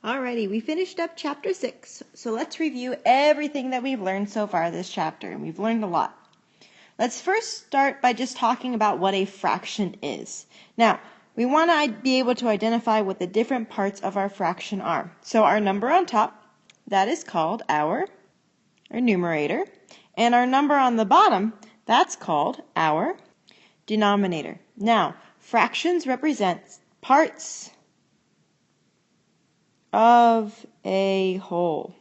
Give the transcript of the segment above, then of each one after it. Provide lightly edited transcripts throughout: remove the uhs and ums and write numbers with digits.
Alrighty, we finished up chapter 6, so let's review everything that we've learned so far this chapter, and we've learned a lot. Let's first start by just talking about what a fraction is. Now, we want to be able to identify what the different parts of our fraction are. So our number on top, that is called our numerator, and our number on the bottom, that's called our denominator. Now, fractions represent parts of a whole.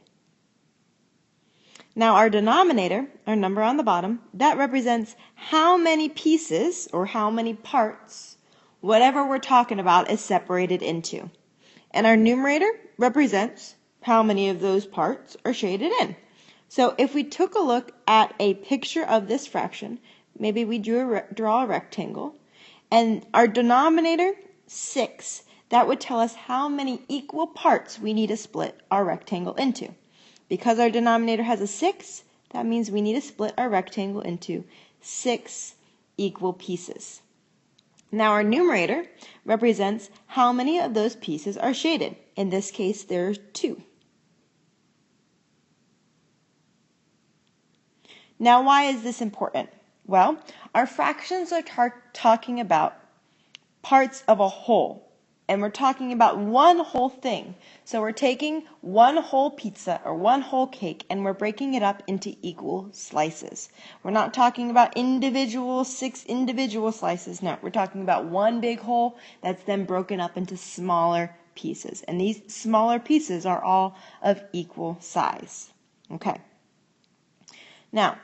Now our denominator, our number on the bottom, that represents how many pieces or how many parts, whatever we're talking about, is separated into. And our numerator represents how many of those parts are shaded in. So if we took a look at a picture of this fraction, maybe we draw a rectangle, and our denominator, 6, that would tell us how many equal parts we need to split our rectangle into. Because our denominator has a 6, that means we need to split our rectangle into 6 equal pieces. Now our numerator represents how many of those pieces are shaded. In this case, there's 2. Now why is this important? Well, our fractions are talking about parts of a whole. And we're talking about one whole thing. So we're taking one whole pizza or one whole cake and we're breaking it up into equal slices. We're not talking about 6 individual slices. No, we're talking about one big whole that's then broken up into smaller pieces. And these smaller pieces are all of equal size. Okay. Now,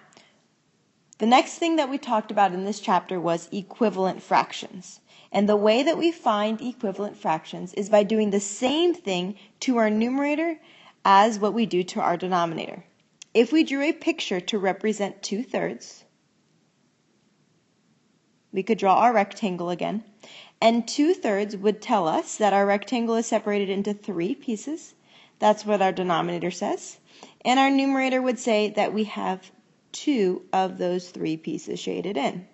the next thing that we talked about in this chapter was equivalent fractions. And the way that we find equivalent fractions is by doing the same thing to our numerator as what we do to our denominator. If we drew a picture to represent 2/3, we could draw our rectangle again. And 2/3 would tell us that our rectangle is separated into 3 pieces. That's what our denominator says. And our numerator would say that we have 2 of those 3 pieces shaded in.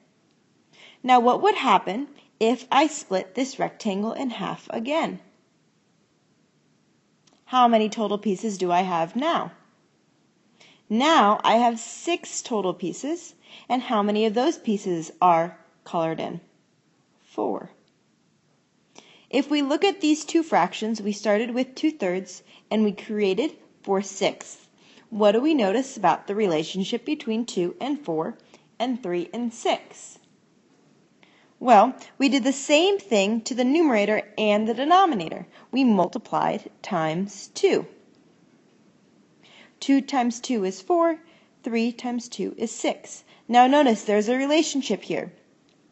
Now what would happen if I split this rectangle in half again? How many total pieces do I have now? Now I have 6 total pieces, and how many of those pieces are colored in? 4. If we look at these two fractions, we started with 2/3 and we created 4/6. What do we notice about the relationship between 2 and 4 and 3 and 6? Well, we did the same thing to the numerator and the denominator. We multiplied times 2. 2 times 2 is 4. 3 times 2 is 6. Now notice there's a relationship here.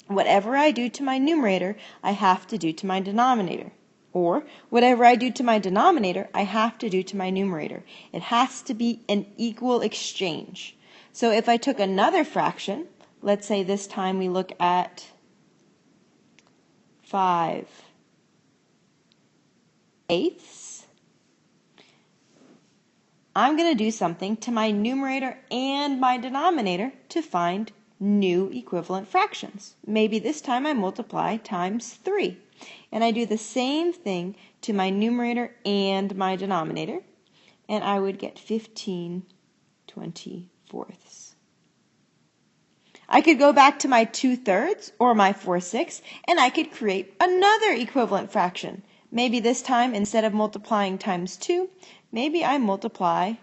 Whatever I do to my numerator, I have to do to my denominator. Or whatever I do to my denominator, I have to do to my numerator. It has to be an equal exchange. So if I took another fraction, let's say this time we look at 5/8, I'm going to do something to my numerator and my denominator to find new equivalent fractions. Maybe this time I multiply times 3. And I do the same thing to my numerator and my denominator, and I would get 15/24. I could go back to my 2/3 or my 4/6, and I could create another equivalent fraction. Maybe this time, instead of multiplying times 2, maybe I multiply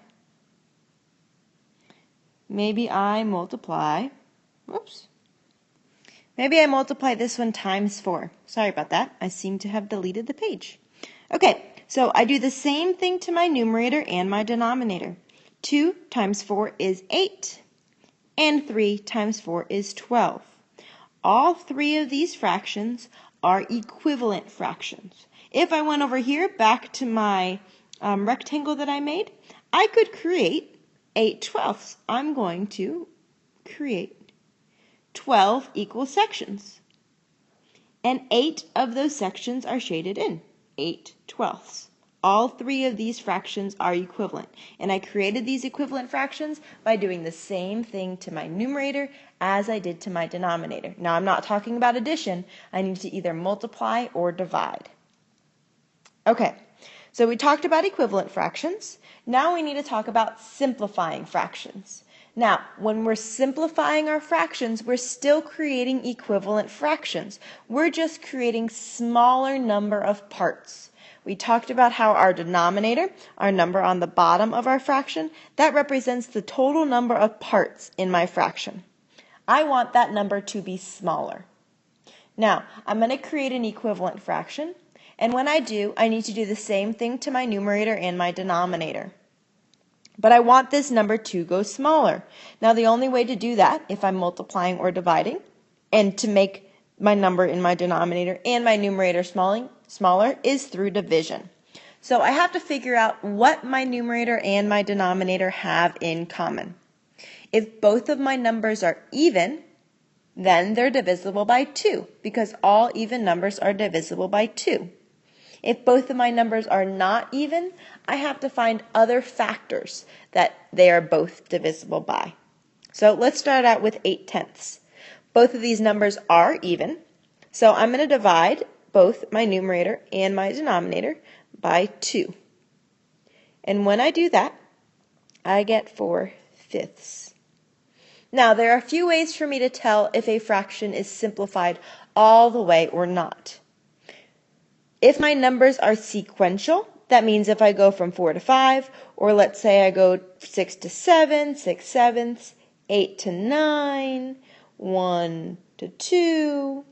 this one times 4. Sorry about that. I seem to have deleted the page. Okay, so I do the same thing to my numerator and my denominator. 2 times 4 is 8. And 3 times 4 is 12. All 3 of these fractions are equivalent fractions. If I went over here back to my rectangle that I made, I could create 8/12. I'm going to create 12 equal sections. And 8 of those sections are shaded in, 8/12. All 3 of these fractions are equivalent. And I created these equivalent fractions by doing the same thing to my numerator as I did to my denominator. Now I'm not talking about addition. I need to either multiply or divide. Okay, So we talked about equivalent fractions. Now we need to talk about simplifying fractions. Now, when we're simplifying our fractions, we're still creating equivalent fractions. We're just creating smaller number of parts. We talked about how our denominator, our number on the bottom of our fraction, that represents the total number of parts in my fraction. I want that number to be smaller. Now, I'm going to create an equivalent fraction, and when I do, I need to do the same thing to my numerator and my denominator. But I want this number to go smaller. Now, the only way to do that, if I'm multiplying or dividing, and to make my number in my denominator and my numerator smaller, is through division. So I have to figure out what my numerator and my denominator have in common. If both of my numbers are even, then they're divisible by 2, because all even numbers are divisible by 2. If both of my numbers are not even, I have to find other factors that they are both divisible by. So let's start out with 8/10. Both of these numbers are even, so I'm going to divide both my numerator and my denominator by 2. And when I do that, I get 4/5. Now, there are a few ways for me to tell if a fraction is simplified all the way or not. If my numbers are sequential, that means if I go from 4 to 5, or let's say I go 6 to 7, 6/7, 8 to 9, 1 to 2,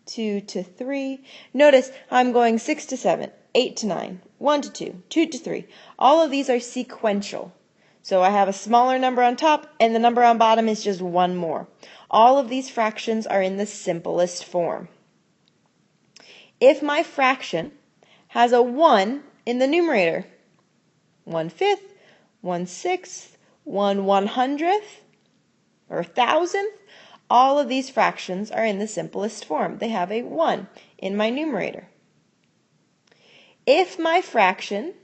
2 to 3. Notice I'm going 6 to 7, 8 to 9, 1 to 2, 2 to 3. All of these are sequential. So I have a smaller number on top, and the number on bottom is just one more. All of these fractions are in the simplest form. If my fraction has a 1 in the numerator, 1/5, 1/6, 1/100th, or 1,000th, all of these fractions are in the simplest form. They have a 1 in my numerator. If my fraction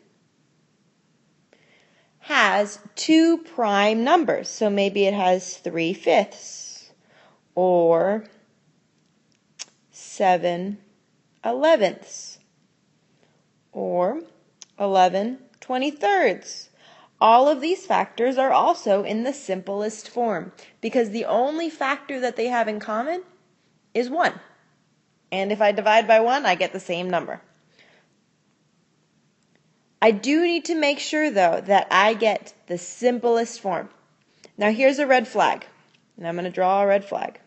has 2 prime numbers, so maybe it has 3/5 or 7/11 or 11/23. All of these factors are also in the simplest form because the only factor that they have in common is 1. And if I divide by 1, I get the same number. I do need to make sure, though, that I get the simplest form. Now, here's a red flag, and I'm going to draw a red flag.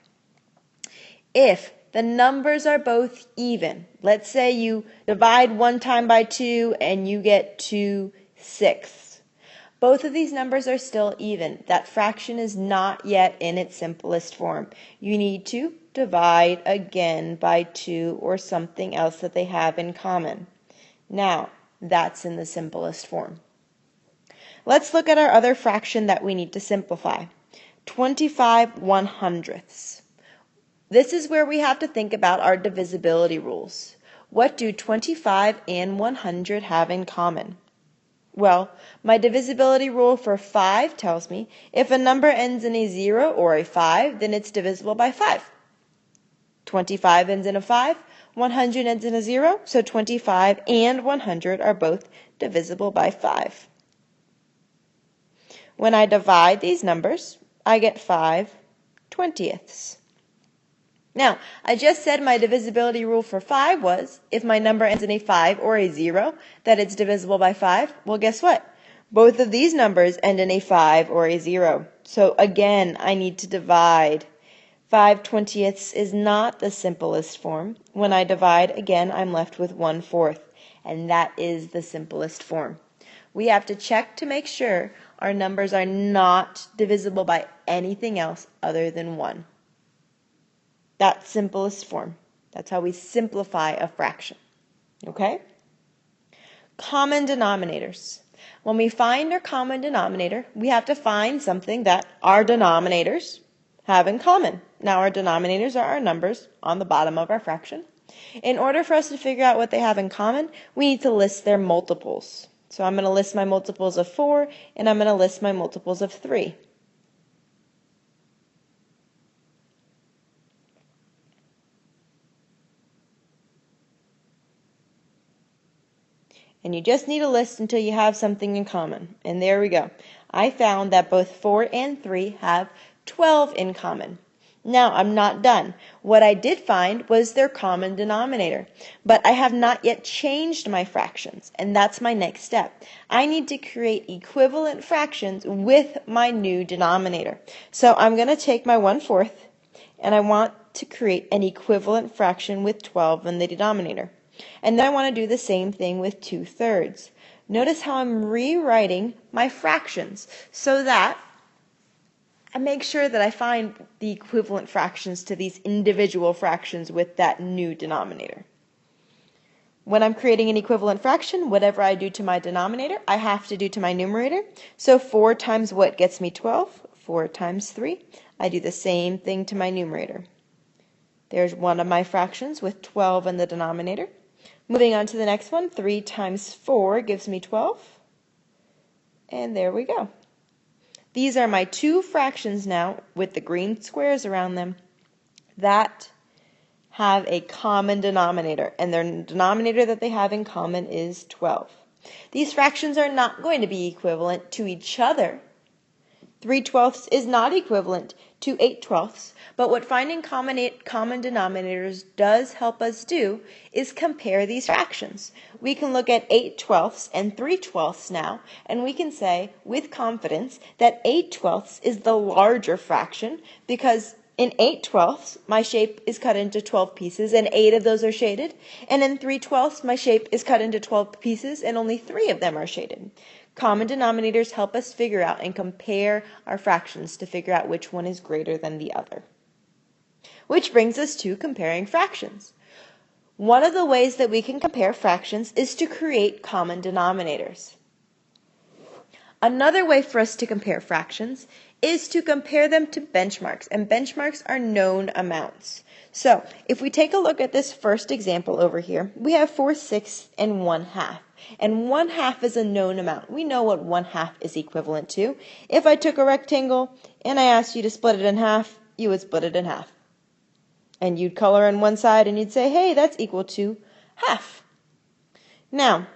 If the numbers are both even, let's say you divide 1 time by 2 and you get 2/6. Both of these numbers are still even. That fraction is not yet in its simplest form. You need to divide again by 2 or something else that they have in common. Now, that's in the simplest form. Let's look at our other fraction that we need to simplify. 25/100ths. This is where we have to think about our divisibility rules. What do 25 and 100 have in common? Well, my divisibility rule for 5 tells me if a number ends in a 0 or a 5, then it's divisible by 5. 25 ends in a 5, 100 ends in a 0, so 25 and 100 are both divisible by 5. When I divide these numbers, I get 5/20ths. Now, I just said my divisibility rule for 5 was if my number ends in a 5 or a 0, that it's divisible by 5. Well, guess what? Both of these numbers end in a 5 or a 0. So again, I need to divide. 5/20ths is not the simplest form. When I divide, again, I'm left with 1/4, and that is the simplest form. We have to check to make sure our numbers are not divisible by anything else other than 1. That's simplest form. That's how we simplify a fraction. Okay? Common denominators. When we find our common denominator, we have to find something that our denominators have in common. Now, our denominators are our numbers on the bottom of our fraction. In order for us to figure out what they have in common, we need to list their multiples. So I'm going to list my multiples of 4, and I'm going to list my multiples of 3. And you just need a list until you have something in common. And there we go. I found that both 4 and 3 have 12 in common. Now, I'm not done. What I did find was their common denominator, but I have not yet changed my fractions, and that's my next step. I need to create equivalent fractions with my new denominator. So I'm going to take my 1/4, and I want to create an equivalent fraction with 12 in the denominator. And then I want to do the same thing with 2/3. Notice how I'm rewriting my fractions so that I make sure that I find the equivalent fractions to these individual fractions with that new denominator. When I'm creating an equivalent fraction, whatever I do to my denominator, I have to do to my numerator. So 4 times what gets me 12? 4 times 3. I do the same thing to my numerator. There's one of my fractions with 12 in the denominator. Moving on to the next one, 3 times 4 gives me 12. And there we go. These are my two fractions now with the green squares around them that have a common denominator, and their denominator that they have in common is 12. These fractions are not going to be equivalent to each other. 3/12 is not equivalent to 8/12, but what finding common denominators does help us do is compare these fractions. We can look at 8/12 and 3/12 now, and we can say with confidence that 8/12 is the larger fraction because in 8/12 my shape is cut into 12 pieces and 8 of those are shaded, and in 3/12 my shape is cut into 12 pieces and only 3 of them are shaded. Common denominators help us figure out and compare our fractions to figure out which one is greater than the other. Which brings us to comparing fractions. One of the ways that we can compare fractions is to create common denominators. Another way for us to compare fractions is to compare them to benchmarks, and benchmarks are known amounts. So if we take a look at this first example over here, we have 4/6 and 1/2. And 1/2 is a known amount. We know what 1/2 is equivalent to. If I took a rectangle and I asked you to split it in half, you would split it in half. And you'd color on one side and you'd say, hey, that's equal to half. Now,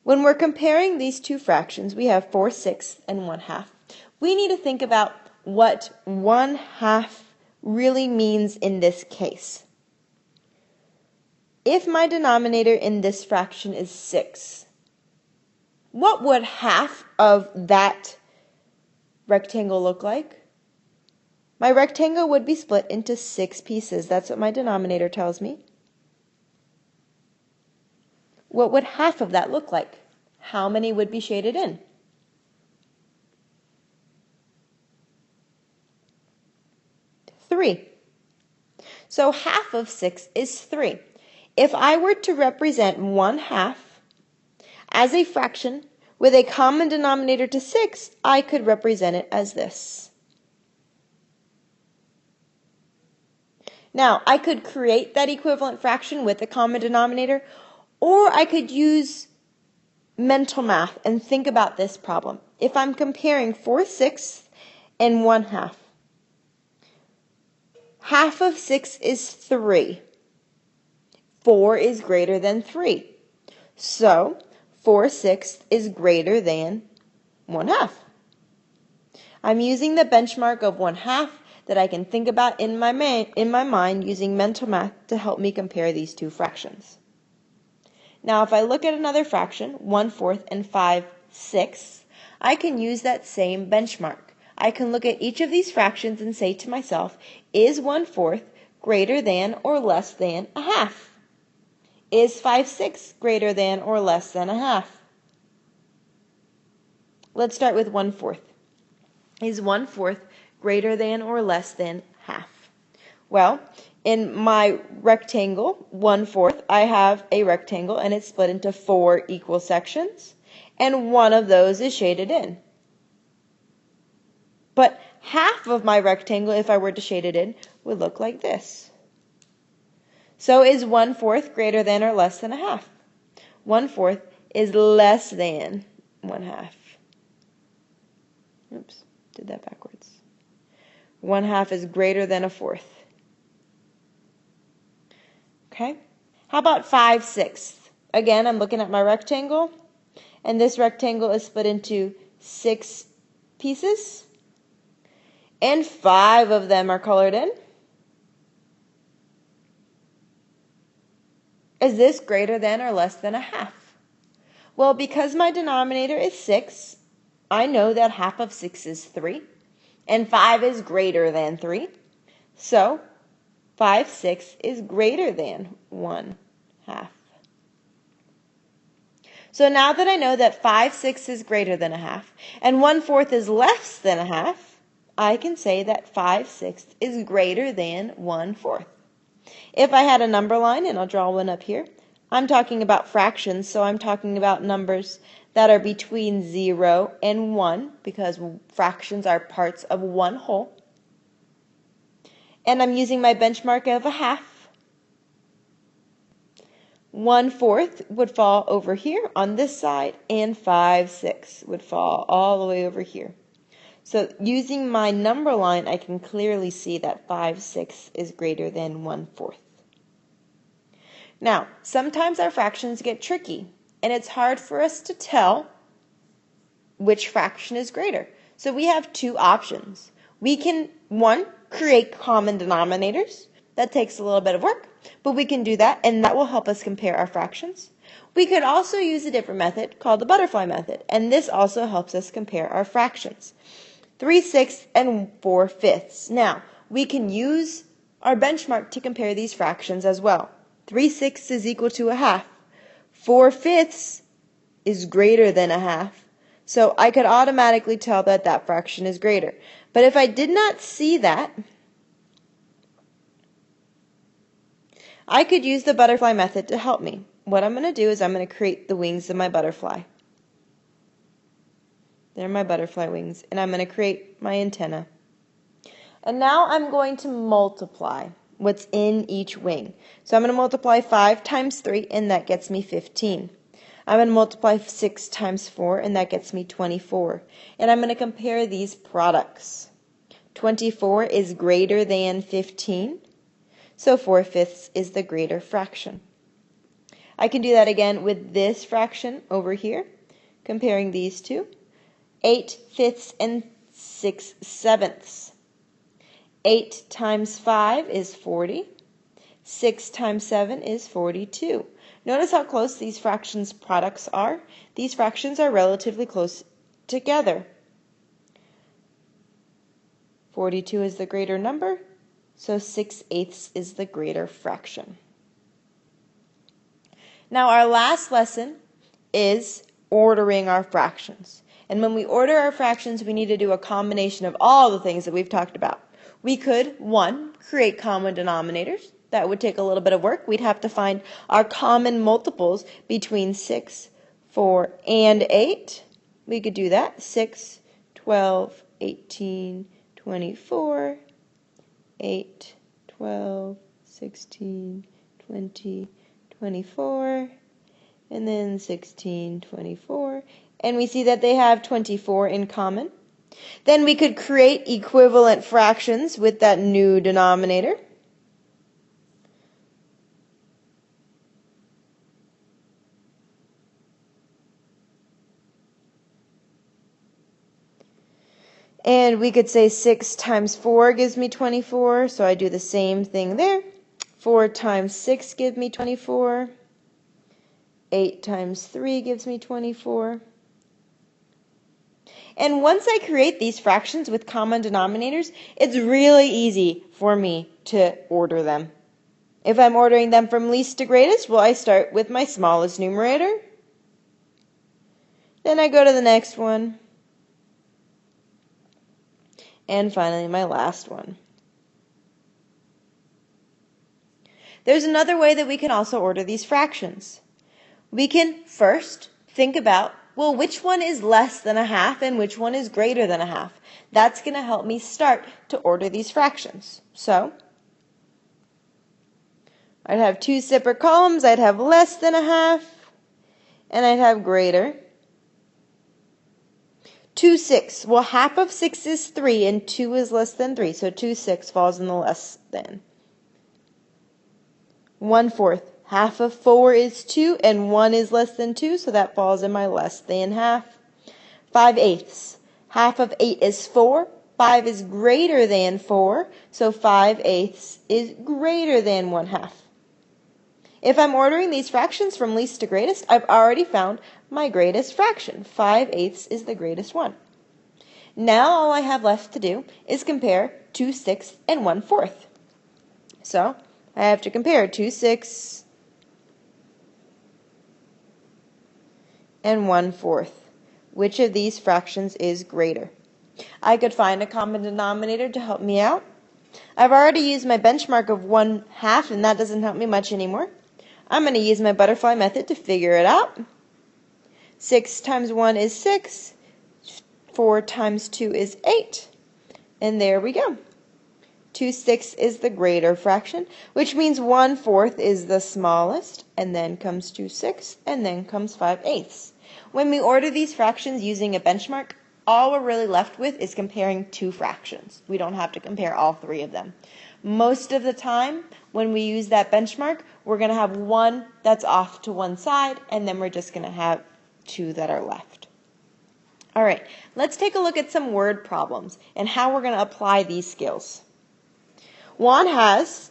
when we're comparing these two fractions, we have 4/6 and 1/2. We need to think about what 1/2 really means in this case. If my denominator in this fraction is 6, what would half of that rectangle look like? My rectangle would be split into 6 pieces. That's what my denominator tells me. What would half of that look like? How many would be shaded in? 3. So half of 6 is 3. If I were to represent 1/2 as a fraction with a common denominator to 6, I could represent it as this. Now, I could create that equivalent fraction with a common denominator, or I could use mental math and think about this problem. If I'm comparing 4/6 and 1/2, half of 6 is 3. 4 is greater than 3. So 4/6 is greater than 1/2. I'm using the benchmark of 1/2 that I can think about in my mind using mental math to help me compare these two fractions. Now if I look at another fraction, 1/4 and 5/6, I can use that same benchmark. I can look at each of these fractions and say to myself, is 1/4 greater than or less than 1/2? Is 5/6 greater than or less than 1/2? Let's start with 1/4. Is 1/4 greater than or less than 1/2? Well, in my rectangle, 1/4, I have a rectangle and it's split into 4 equal sections, and one of those is shaded in. But half of my rectangle, if I were to shade it in, would look like this. So is 1/4 greater than or less than 1/2? 1/4 is less than 1/2. Oops, did that backwards. 1/2 is greater than 1/4. Okay? How about 5/6? Again, I'm looking at my rectangle, and this rectangle is split into 6 pieces, and 5 of them are colored in. Is this greater than or less than a half? Well, because my denominator is 6, I know that half of 6 is 3, and 5 is greater than 3. So 5/6 is greater than 1/2. So now that I know that 5/6 is greater than a half, and 1/4 is less than a half, I can say that 5/6 is greater than 1/4. If I had a number line, and I'll draw one up here, I'm talking about fractions, so I'm talking about numbers that are between 0 and 1, because fractions are parts of one whole. And I'm using my benchmark of a half. 1/4 would fall over here on this side, and 5/6 would fall all the way over here. So using my number line, I can clearly see that 5/6 is greater than 1/4. Now, sometimes our fractions get tricky, and it's hard for us to tell which fraction is greater. So we have 2 options. We can, 1, create common denominators. That takes a little bit of work, but we can do that, and that will help us compare our fractions. We could also use a different method called the butterfly method, and this also helps us compare our fractions. 3/6 and 4/5. Now, we can use our benchmark to compare these fractions as well. 3/6 is equal to a half. 4/5 is greater than a half. So I could automatically tell that that fraction is greater. But if I did not see that, I could use the butterfly method to help me. What I'm going to do is I'm going to create the wings of my butterfly. They're my butterfly wings, and I'm going to create my antenna. And now I'm going to multiply what's in each wing. So I'm going to multiply 5 times 3, and that gets me 15. I'm going to multiply 6 times 4, and that gets me 24. And I'm going to compare these products. 24 is greater than 15, so 4/5 is the greater fraction. I can do that again with this fraction over here, comparing these two. 8/5 and 6/7. 8 times 5 is 40. 6 times 7 is 42. Notice how close these fractions products are. These fractions are relatively close together. 42 is the greater number, so 6/8 is the greater fraction. Now our last lesson is ordering our fractions. And when we order our fractions, we need to do a combination of all the things that we've talked about. We could, 1, create common denominators. That would take a little bit of work. We'd have to find our common multiples between 6, 4, and 8. We could do that. 6, 12, 18, 24, 8, 12, 16, 20, 24, and then 16, 24. And we see that they have 24 in common. Then we could create equivalent fractions with that new denominator. And we could say 6 times 4 gives me 24, so I do the same thing there. 4 times 6 gives me 24. 8 times 3 gives me 24. And once I create these fractions with common denominators, it's really easy for me to order them. If I'm ordering them from least to greatest, well, I start with my smallest numerator. Then I go to the next one. And finally, my last one. There's another way that we can also order these fractions. We can first think about, well, which one is less than a half and which one is greater than a half? That's going to help me start to order these fractions. So I'd have 2 separate columns. I'd have less than a half, and I'd have greater. 2/6. Well, half of 6 is 3, and 2 is less than 3, so 2/6 falls in the less than. 1/4. Half of 4 is 2, and 1 is less than 2, so that falls in my less than half. 5/8. Half of 8 is 4. 5 is greater than 4, so 5/8 is greater than 1/2. If I'm ordering these fractions from least to greatest, I've already found my greatest fraction. 5/8 is the greatest one. Now all I have left to do is compare 2/6 and 1/4. So I have to compare 2/6 and 1/4. Which of these fractions is greater? I could find a common denominator to help me out. I've already used my benchmark of 1/2, and that doesn't help me much anymore. I'm going to use my butterfly method to figure it out. 6 times 1 is 6. 4 times 2 is 8. And there we go. 2/6 is the greater fraction, which means 1/4 is the smallest, and then comes 2/6, and then comes 5/8. When we order these fractions using a benchmark, all we're really left with is comparing 2 fractions. We don't have to compare all 3 of them. Most of the time, when we use that benchmark, we're going to have one that's off to one side, and then we're just going to have 2 that are left. All right, let's take a look at some word problems and how we're going to apply these skills. Jan has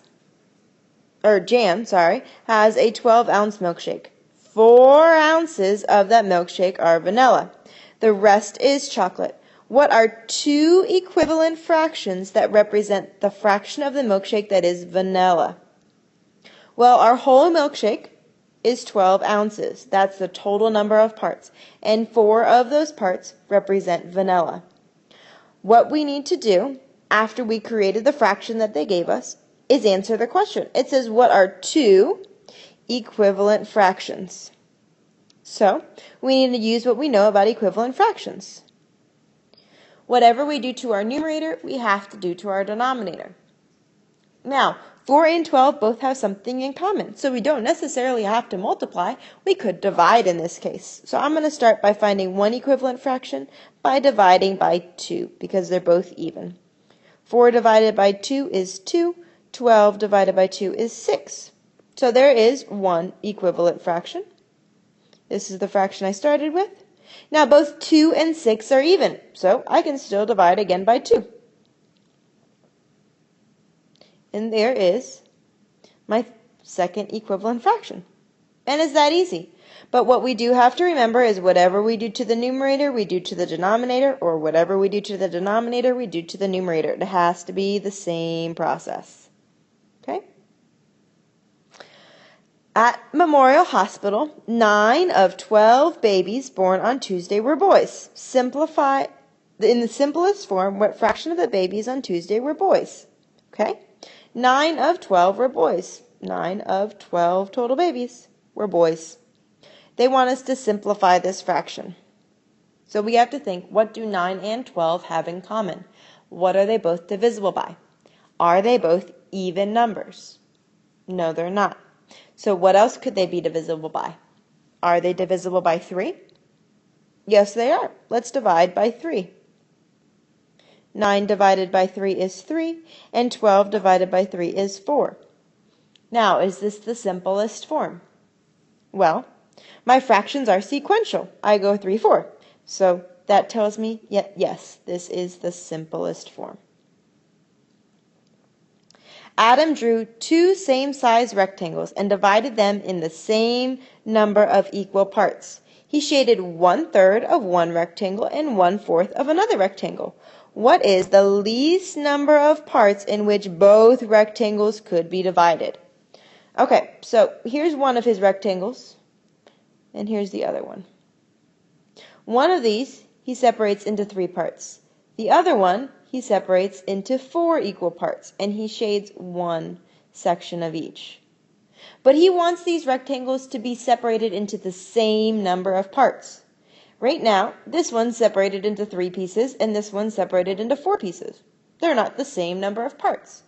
a 12-ounce milkshake. 4 ounces of that milkshake are vanilla. The rest is chocolate. What are 2 equivalent fractions that represent the fraction of the milkshake that is vanilla? Well, our whole milkshake is 12 ounces. That's the total number of parts. And 4 of those parts represent vanilla. What we need to do after we created the fraction that they gave us is answer the question. It says, what are 2 equivalent fractions? So we need to use what we know about equivalent fractions. Whatever we do to our numerator, we have to do to our denominator. Now, 4 and 12 both have something in common, so we don't necessarily have to multiply. We could divide in this case. So I'm going to start by finding one equivalent fraction by dividing by 2, because they're both even. 4 divided by 2 is 2. 12 divided by 2 is 6. So there is one equivalent fraction. This is the fraction I started with. Now both 2 and 6 are even, so I can still divide again by 2. And there is my second equivalent fraction. And it's that easy. But what we do have to remember is whatever we do to the numerator, we do to the denominator, or whatever we do to the denominator, we do to the numerator. It has to be the same process. Okay? At Memorial Hospital, 9 of 12 babies born on Tuesday were boys. Simplify, in the simplest form, what fraction of the babies on Tuesday were boys? Okay? 9 of 12 were boys. 9 of 12 total babies were boys. They want us to simplify this fraction. So we have to think, what do 9 and 12 have in common? What are they both divisible by? Are they both even numbers? No, they're not. So what else could they be divisible by? Are they divisible by 3? Yes, they are. Let's divide by 3. 9 divided by 3 is 3, and 12 divided by 3 is 4. Now, is this the simplest form? Well, my fractions are sequential. I go 3, 4. So that tells me, yes, this is the simplest form. Adam drew 2 same-size rectangles and divided them in the same number of equal parts. He shaded 1/3 of one rectangle and 1/4 of another rectangle. What is the least number of parts in which both rectangles could be divided? Okay, so here's one of his rectangles, and here's the other one. One of these he separates into 3 parts. The other one he separates into 4 equal parts, and he shades 1 section of each. But he wants these rectangles to be separated into the same number of parts. Right now, this one's separated into 3 pieces, and this one's separated into 4 pieces. They're not the same number of parts.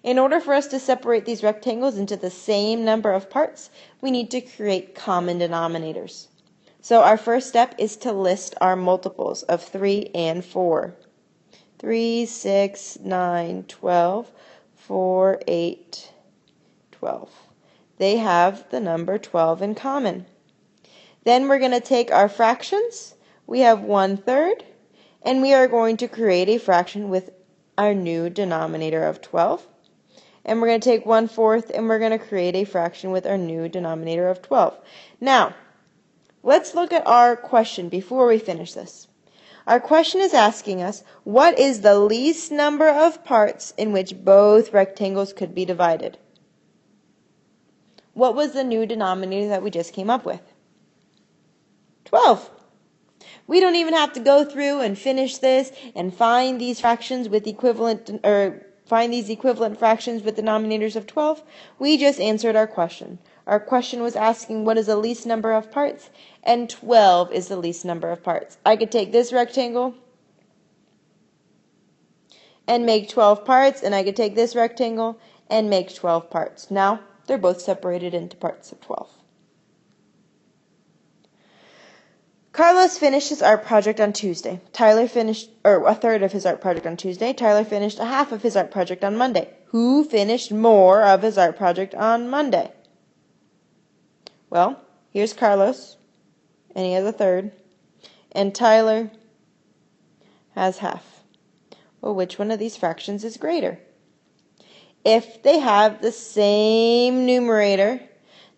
In order for us to separate these rectangles into the same number of parts, we need to create common denominators. So our first step is to list our multiples of 3 and 4. 3, 6, 9, 12, 4, 8, 12. They have the number 12 in common. Then we're going to take our fractions. We have 1/3, and we are going to create a fraction with our new denominator of 12. And we're going to take 1/4, and we're going to create a fraction with our new denominator of 12. Now, let's look at our question before we finish this. Our question is asking us, what is the least number of parts in which both rectangles could be divided? What was the new denominator that we just came up with? 12. We don't even have to go through and finish this and find these fractions with find these equivalent fractions with denominators of 12. We just answered our question. Our question was asking what is the least number of parts, and 12 is the least number of parts. I could take this rectangle and make 12 parts, and I could take this rectangle and make 12 parts. Now, they're both separated into parts of 12. Carlos finished his art project on Tuesday. Tyler finished a third of his art project on Tuesday. Tyler finished a half of his art project on Monday. Who finished more of his art project on Monday? Well, here's Carlos, and he has a third, and Tyler has half. Well, which one of these fractions is greater? If they have the same numerator,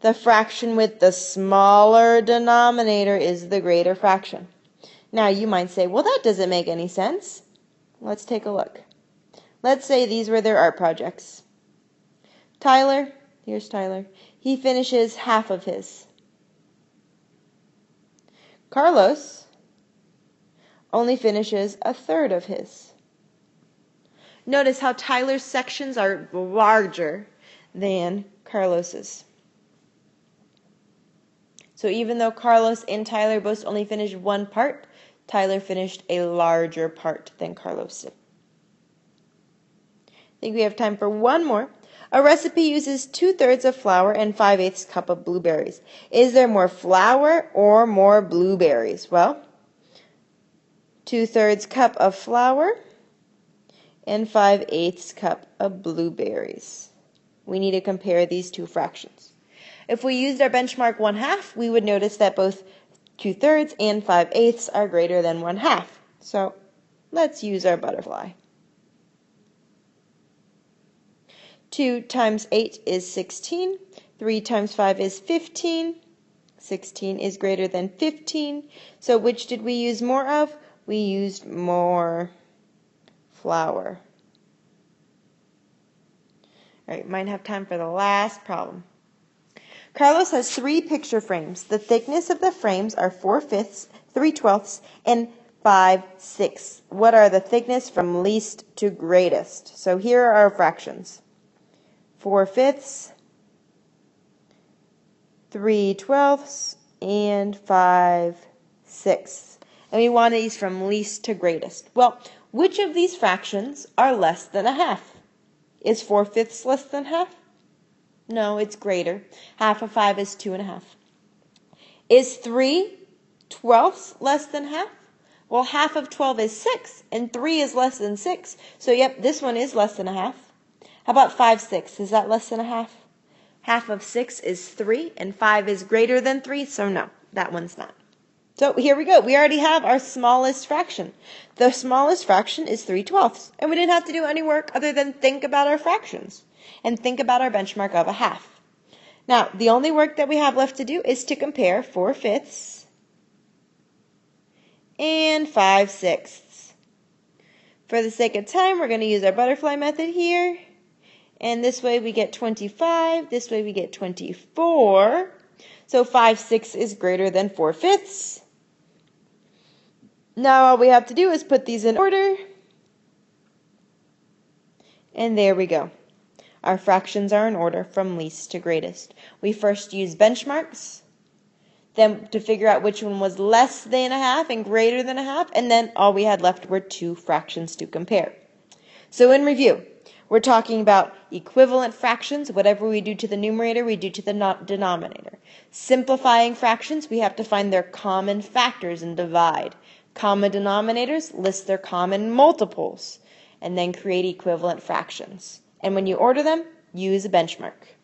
the fraction with the smaller denominator is the greater fraction. Now, you might say, well, that doesn't make any sense. Let's take a look. Let's say these were their art projects. Tyler, here's Tyler. He finishes half of his. Carlos only finishes a third of his. Notice how Tyler's sections are larger than Carlos's. So even though Carlos and Tyler both only finished one part, Tyler finished a larger part than Carlos did. I think we have time for one more. A recipe uses 2/3 of flour and 5/8 cup of blueberries. Is there more flour or more blueberries? Well, 2/3 cup of flour and 5/8 cup of blueberries. We need to compare these two fractions. If we used our benchmark 1/2, we would notice that both 2/3 and 5/8 are greater than 1/2. So let's use our butterfly. 2 times 8 is 16. 3 times 5 is 15. 16 is greater than 15. So which did we use more of? We used more flour. All right, might have time for the last problem. Carlos has 3 picture frames. The thickness of the frames are 4/5, 3/12, and 5/6. What are the thickness from least to greatest? So here are our fractions. 4/5, 3/12, and 5/6. And we want these from least to greatest. Well, which of these fractions are less than a half? Is 4/5 less than half? No, it's greater. Half of 5 is 2.5. Is 3/12 less than half? Well, half of 12 is 6, and 3 is less than 6. So, yep, this one is less than a half. How about 5/6? Is that less than a half? Half of 6 is 3, and 5 is greater than 3, so no, that one's not. So here we go. We already have our smallest fraction. The smallest fraction is 3/12, and we didn't have to do any work other than think about our fractions and think about our benchmark of a half. Now, the only work that we have left to do is to compare 4/5 and 5/6. For the sake of time, we're going to use our butterfly method here. And this way we get 25. This way we get 24. So 5/6 is greater than 4/5. Now all we have to do is put these in order. And there we go. Our fractions are in order from least to greatest. We first use benchmarks, then to figure out which one was less than a half and greater than a half, and then all we had left were 2 fractions to compare. So in review, we're talking about equivalent fractions. Whatever we do to the numerator, we do to the denominator. Simplifying fractions, we have to find their common factors and divide. Common denominators, list their common multiples, and then create equivalent fractions. And when you order them, use a benchmark.